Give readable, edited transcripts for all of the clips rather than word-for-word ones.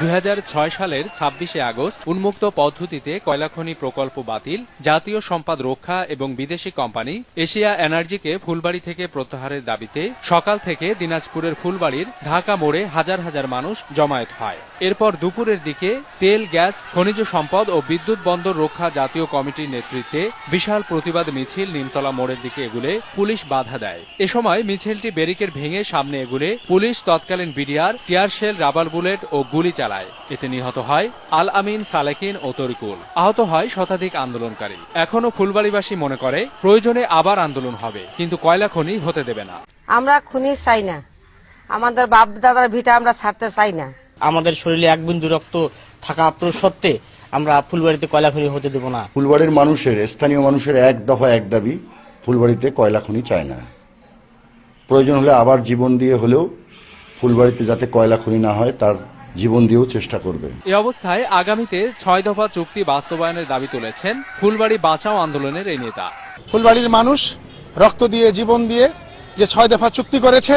2006 সালের 26শে আগস্ট উন্মুক্ত পদ্ধতিতে কয়লাখনি প্রকল্প বাতিল, জাতীয় সম্পদ রক্ষা এবং বিদেশি কোম্পানি এশিয়া এনার্জিকে ফুলবাড়ী থেকে প্রত্যাহারের দাবিতে সকাল থেকে দিনাজপুরের ফুলবাড়ীর ঢাকা মোড়ে হাজার হাজার মানুষ জমায়েত হয়। এরপর দুপুরের দিকে তেল, গ্যাস, খনিজ সম্পদ ও বিদ্যুৎ বন্দর রক্ষা জাতীয় কমিটির নেতৃত্বে বিশাল প্রতিবাদ মিছিল নিমতলা মোড়ের দিকে এগুলে পুলিশ বাধা দেয়। এ সময় মিছিলটি ব্যারিকেড ভেঙে সামনে এগুলে পুলিশ তৎকালীন BDR tear shell, rubber bullet ও গুলি চালায়। এতে নিহত হয় আল আমিন, সালেকিন ও তরিকুল। আহত হয় শতাধিক আন্দোলনকারী। এখনো ফুলবাড়ীবাসী মনে করে প্রয়োজনে আবার আন্দোলন হবে, কিন্তু কয়লা খনি হতে দেবে না। আমরা খনি চাই না, আমাদের বাপ দাদার ভিটা আমরা ছাড়তে চাই না। আমাদের শরীরে এক বিন্দু রক্ত থাকা সত্ত্বে আমরা ফুলবাড়ীতে কয়লা খনি হতে দেব না। ফুলবাড়ির মানুষের, স্থানীয় মানুষের এক দফা এক দাবি, ফুলবাড়িতে কয়লা খনি চায় না। প্রয়োজন হলে আবার জীবন দিয়ে হলেও ফুলবাড়িতে যাতে কয়লা খনি না হয় তার জীবন দিয়েও চেষ্টা করবে। এ অবস্থায় আগামীতে 6 দফা চুক্তি বাস্তবায়নের দাবি তুলেছেন ফুলবাড়ী বাঁচাও আন্দোলনের এই নেতা। ফুলবাড়ির মানুষ রক্ত দিয়ে, জীবন দিয়ে যে 6 দফা চুক্তি করেছে,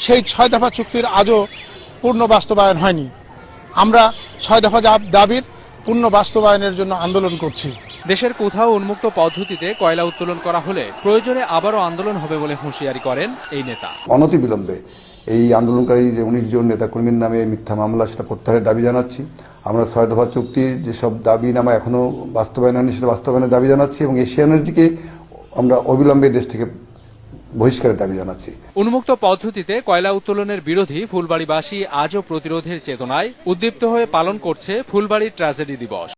সেই 6 দফা চুক্তির আজও পূর্ণ বাস্তবায়ন হয়নি। আমরা 6 দফা দাবির পূর্ণ বাস্তবায়নের জন্য আন্দোলন করছি। দেশের কোথাও উন্মুক্ত পদ্ধতিতে কয়লা উত্তোলন করা হলে প্রয়োজনে আবারও আন্দোলন হবে বলে হুঁশিয়ারি করেন এই নেতা। অনতিবিলম্বে এই আন্দোলনকারী যে 19 জন নেতাকর্মীর নামে মিথ্যা মামলা, সেটা প্রত্যাহারের দাবি জানাচ্ছি। আমরা 6 দফা চুক্তির যেসব দাবি নামা এখনো বাস্তবায়ন হয়নি, সেটা বাস্তবায়নের দাবি জানাচ্ছি এবং এশিয়া এনার্জিকে আমরা অবিলম্বে দেশ থেকে বহিষ্কারের দাবি জানাচ্ছি। উন্মুক্ত পদ্ধতিতে কয়লা উত্তোলনের বিরোধী ফুলবাড়ীবাসী আজও প্রতিরোধের চেতনায় উদ্দীপ্ত হয়ে পালন করছে ফুলবাড়ী ট্র্যাজেডি দিবস।